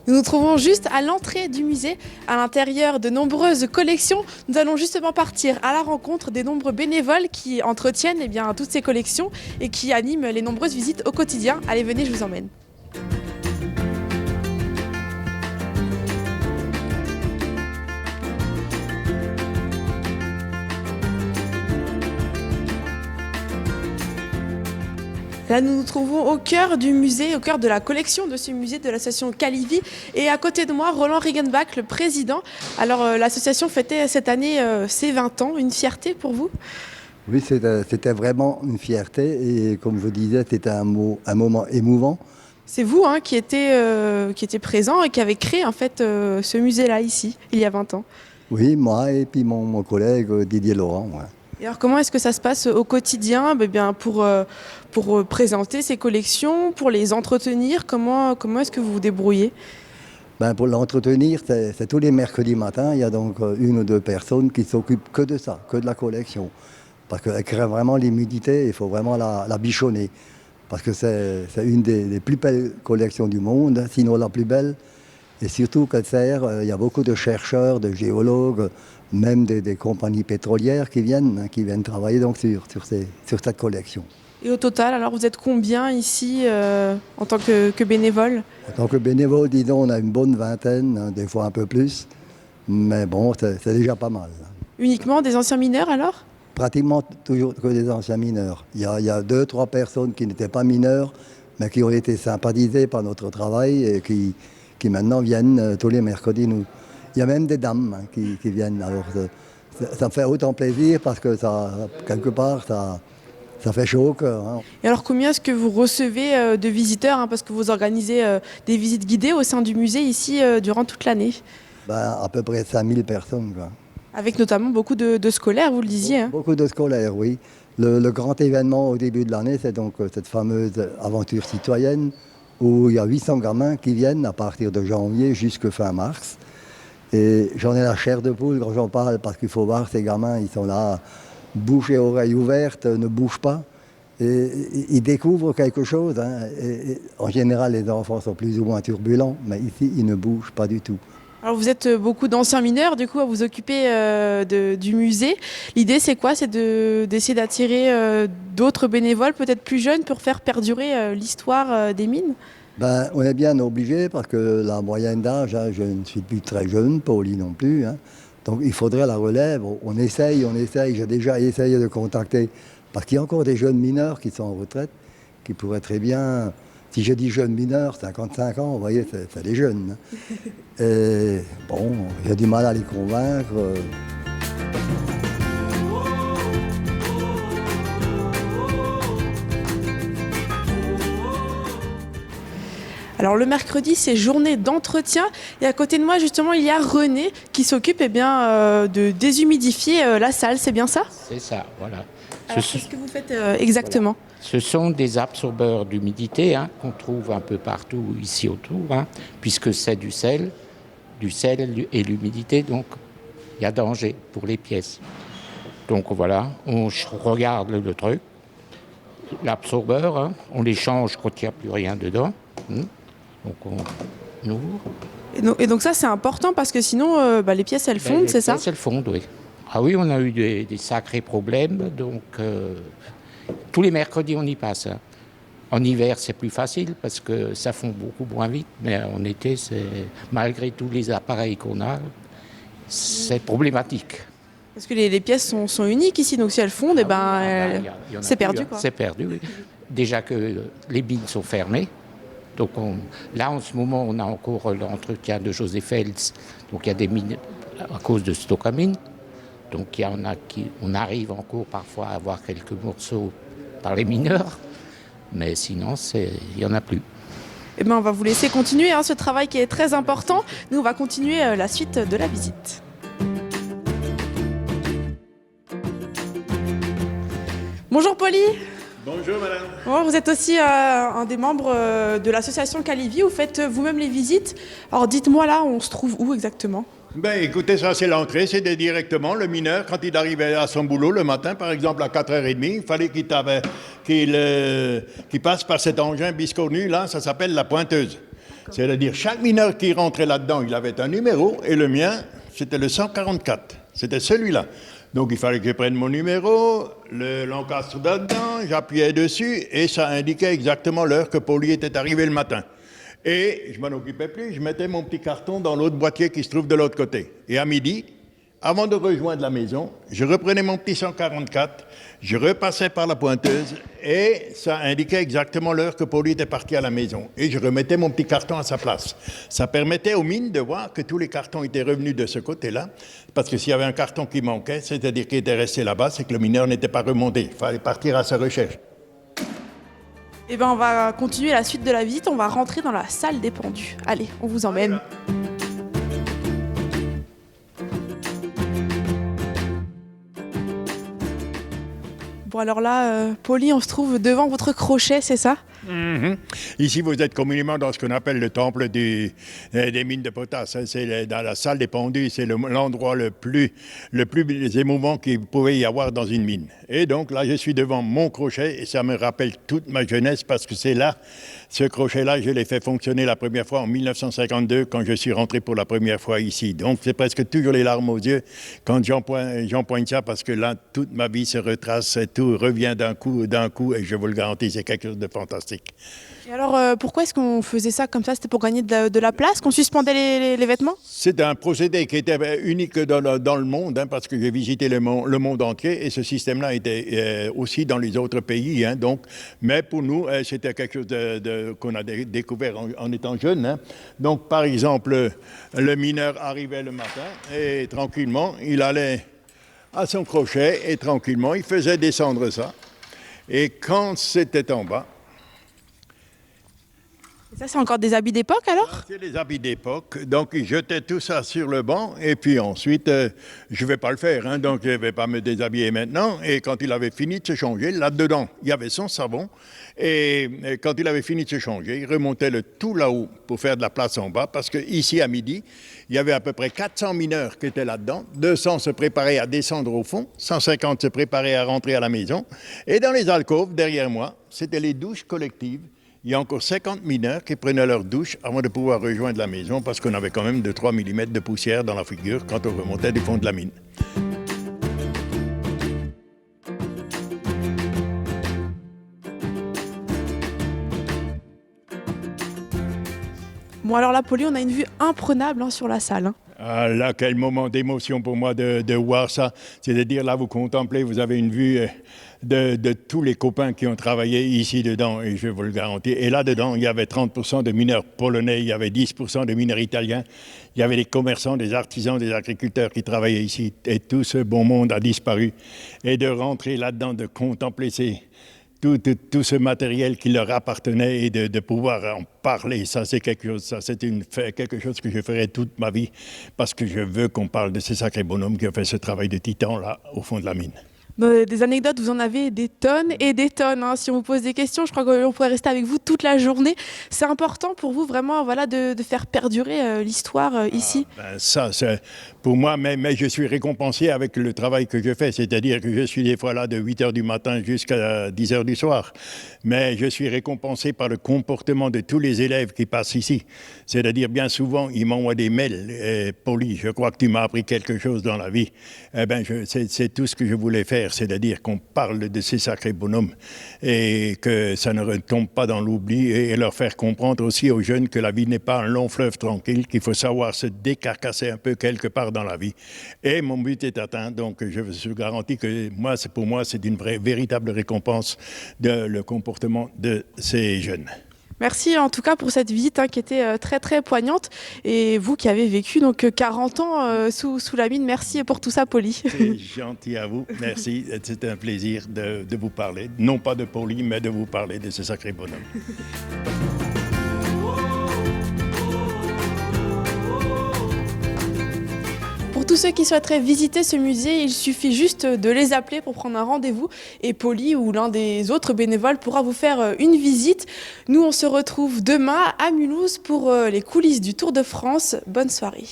Nous nous trouvons juste à l'entrée du musée, à l'intérieur de nombreuses collections. Nous allons justement partir à la rencontre des nombreux bénévoles qui entretiennent toutes ces collections et qui animent les nombreuses visites au quotidien. Allez, venez, je vous emmène. Là, nous nous trouvons au cœur du musée, au cœur de la collection de ce musée de l'association Calivi. Et à côté de moi, Roland Riggenbach, le président. Alors, l'association fêtait cette année ses 20 ans. Une fierté pour vous? Oui, c'était vraiment une fierté et comme je disais, c'était un moment émouvant. C'est vous qui était présent et qui avez créé en fait ce musée-là ici, il y a 20 ans. Oui, moi et puis mon collègue Didier Laurent. Ouais. Et alors, comment est-ce que ça se passe au quotidien pour présenter ces collections, pour les entretenir? Comment est-ce que vous vous débrouillez? Pour l'entretenir, c'est tous les mercredis matins. Il y a donc une ou deux personnes qui s'occupent que de ça, que de la collection. Parce qu'elle crée vraiment l'humidité, il faut vraiment la bichonner. Parce que c'est une des plus belles collections du monde, sinon la plus belle. Et surtout qu'elle sert, il y a beaucoup de chercheurs, de géologues, même des compagnies pétrolières qui viennent travailler donc sur cette collection. Et au total, alors vous êtes combien ici en tant que bénévole? En tant que bénévole, disons, on a une bonne vingtaine, hein, des fois un peu plus. Mais bon, c'est déjà pas mal. Uniquement des anciens mineurs alors? Pratiquement toujours que des anciens mineurs. Il y a deux, trois personnes qui n'étaient pas mineurs, mais qui ont été sympathisées par notre travail et qui maintenant viennent tous les mercredis. Il y a même des dames qui viennent. Alors, ça me fait autant plaisir parce que quelque part, ça fait chaud au cœur. Hein. Et alors combien est-ce que vous recevez de visiteurs parce que vous organisez des visites guidées au sein du musée ici durant toute l'année? À peu près 5000 personnes. Quoi. Avec notamment beaucoup de scolaires, vous le disiez. Hein. Beaucoup de scolaires, oui. Le grand événement au début de l'année, c'est donc cette fameuse aventure citoyenne où il y a 800 gamins qui viennent à partir de janvier jusqu'à fin mars. Et j'en ai la chair de poule quand j'en parle parce qu'il faut voir ces gamins, ils sont là, bouche et oreille ouvertes, ne bougent pas. Et ils découvrent quelque chose. Hein. Et en général, les enfants sont plus ou moins turbulents, mais ici, ils ne bougent pas du tout. Alors vous êtes beaucoup d'anciens mineurs, du coup, à vous occuper du musée. L'idée, c'est quoi? C'est d'essayer d'attirer d'autres bénévoles, peut-être plus jeunes, pour faire perdurer l'histoire des mines? On est bien obligé parce que la moyenne d'âge, hein, je ne suis plus très jeune, Pauline non plus. Hein. Donc il faudrait la relève. On essaye. J'ai déjà essayé de contacter, parce qu'il y a encore des jeunes mineurs qui sont en retraite, qui pourraient très bien, si je dis jeunes mineurs, 55 ans, vous voyez, c'est des jeunes. Hein. Et bon, j'ai du mal à les convaincre. Alors le mercredi, c'est journée d'entretien. Et à côté de moi, justement, il y a René qui s'occupe de déshumidifier la salle. C'est bien ça? C'est ça, voilà. Qu'est-ce que vous faites exactement? Voilà. Ce sont des absorbeurs d'humidité qu'on trouve un peu partout ici autour, puisque c'est du sel et l'humidité, donc il y a danger pour les pièces. Donc voilà, on regarde le truc, l'absorbeur, on les change quand il n'y a plus rien dedans. Donc on ouvre. Et donc ça, c'est important parce que sinon, les pièces, elles fondent, c'est ça? Les pièces, elles fondent, oui. Ah oui, on a eu des sacrés problèmes, donc tous les mercredis, on y passe. Hein. En hiver, c'est plus facile parce que ça fond beaucoup moins vite, mais en été, malgré tous les appareils qu'on a, c'est problématique. Parce que les pièces sont uniques ici, donc si elles fondent, c'est perdu. Quoi. C'est perdu, oui. Déjà que les mines sont fermées. Donc là, en ce moment, on a encore l'entretien de José Fels. Donc il y a des mines à cause de Stockamine. Donc il y en a on arrive encore parfois à avoir quelques morceaux par les mineurs. Mais sinon, il n'y en a plus. On va vous laisser continuer ce travail qui est très important. Nous, on va continuer la suite de la visite. Bonjour Paulie. Bonjour madame. Bon, vous êtes aussi un des membres de l'association Calivi. Vous faites vous-même les visites. Alors dites-moi là, on se trouve où exactement? Écoutez, ça c'est l'entrée, c'est directement le mineur, quand il arrivait à son boulot le matin, par exemple à 4h30, il fallait qu'il passe par cet engin biscornu là, ça s'appelle la pointeuse. C'est-à-dire, chaque mineur qui rentrait là-dedans, il avait un numéro, et le mien, c'était le 144. C'était celui-là. Donc, il fallait que je prenne mon numéro, l'encastre là-dedans, j'appuyais dessus, et ça indiquait exactement l'heure que Poli était arrivé le matin. Et je m'en occupais plus, je mettais mon petit carton dans l'autre boîtier qui se trouve de l'autre côté. Et à midi, avant de rejoindre la maison, je reprenais mon petit 144, je repassais par la pointeuse et ça indiquait exactement l'heure que Poli était parti à la maison. Et je remettais mon petit carton à sa place. Ça permettait aux mines de voir que tous les cartons étaient revenus de ce côté-là, parce que s'il y avait un carton qui manquait, c'est-à-dire qu'il était resté là-bas, c'est que le mineur n'était pas remonté. Il fallait partir à sa recherche. Eh bien, on va continuer la suite de la visite, on va rentrer dans la salle des pendus. Allez, on vous emmène. Bon, alors là, Poli, on se trouve devant votre crochet, c'est ça ? Ici, vous êtes communément dans ce qu'on appelle le temple des mines de potasse. C'est dans la salle des pendus, c'est l'endroit le plus émouvant qu'il pouvait y avoir dans une mine. Et donc là, je suis devant mon crochet et ça me rappelle toute ma jeunesse parce que c'est là, ce crochet-là, je l'ai fait fonctionner la première fois en 1952 quand je suis rentré pour la première fois ici. Donc c'est presque toujours les larmes aux yeux quand j'empoigne ça parce que là, toute ma vie se retrace, tout revient d'un coup et je vous le garantis, c'est quelque chose de fantastique. Et alors, pourquoi est-ce qu'on faisait ça comme ça ? C'était pour gagner de la place, qu'on suspendait les vêtements ? C'est un procédé qui était unique dans le monde, hein, parce que j'ai visité le monde entier et ce système-là était aussi dans les autres pays. Hein, donc, mais pour nous, c'était quelque chose qu'on a découvert en étant jeune. Hein. Donc, par exemple, le mineur arrivait le matin et tranquillement, il allait à son crochet et tranquillement, il faisait descendre ça. Et quand c'était en bas, et ça, c'est encore des habits d'époque, alors ? c'est les habits d'époque. Donc, il jetait tout ça sur le banc. Et puis ensuite, je ne vais pas le faire. Hein, donc, je ne vais pas me déshabiller maintenant. Et quand il avait fini de se changer, là-dedans, il y avait son savon. Et quand il avait fini de se changer, il remontait le tout là-haut pour faire de la place en bas. Parce qu'ici, à midi, il y avait à peu près 400 mineurs qui étaient là-dedans. 200 se préparaient à descendre au fond. 150 se préparaient à rentrer à la maison. Et dans les alcôves, derrière moi, c'était les douches collectives. Il y a encore 50 mineurs qui prenaient leur douche avant de pouvoir rejoindre la maison parce qu'on avait quand même 2-3 mm de poussière dans la figure quand on remontait du fond de la mine. Bon, alors là, Poli, on a une vue imprenable sur la salle. Hein. Ah là, quel moment d'émotion pour moi de voir ça. C'est-à-dire, là, vous contemplez, vous avez une vue de tous les copains qui ont travaillé ici dedans, et je vous le garantis. Et là-dedans, il y avait 30% de mineurs polonais, il y avait 10% de mineurs italiens, il y avait des commerçants, des artisans, des agriculteurs qui travaillaient ici. Et tout ce bon monde a disparu. Et de rentrer là-dedans, de contempler tout ce matériel qui leur appartenait et de pouvoir en parler, ça c'est quelque chose que je ferai toute ma vie parce que je veux qu'on parle de ces sacrés bonhommes qui ont fait ce travail de titan là au fond de la mine. Des anecdotes, vous en avez des tonnes et des tonnes. Hein. Si on vous pose des questions, je crois qu'on pourrait rester avec vous toute la journée. C'est important pour vous vraiment de faire perdurer l'histoire ici. Ça, c'est pour moi, mais je suis récompensé avec le travail que je fais. C'est-à-dire que je suis des fois là de 8h du matin jusqu'à 10h du soir. Mais je suis récompensé par le comportement de tous les élèves qui passent ici. C'est-à-dire bien souvent, ils m'envoient des mails. Poli, je crois que tu m'as appris quelque chose dans la vie. C'est tout ce que je voulais faire. C'est-à-dire qu'on parle de ces sacrés bonhommes et que ça ne retombe pas dans l'oubli et leur faire comprendre aussi aux jeunes que la vie n'est pas un long fleuve tranquille, qu'il faut savoir se décarcasser un peu quelque part dans la vie. Et mon but est atteint, donc je vous garantis que pour moi, c'est une véritable récompense le comportement de ces jeunes. Merci en tout cas pour cette visite qui était très très poignante. Et vous qui avez vécu donc 40 ans sous la mine, merci pour tout ça, Poli. C'est gentil à vous, merci. C'était un plaisir de vous parler, non pas de Poli, mais de vous parler de ce sacré bonhomme. Pour tous ceux qui souhaiteraient visiter ce musée, il suffit juste de les appeler pour prendre un rendez-vous et Poli ou l'un des autres bénévoles pourra vous faire une visite. Nous, on se retrouve demain à Mulhouse pour les coulisses du Tour de France. Bonne soirée.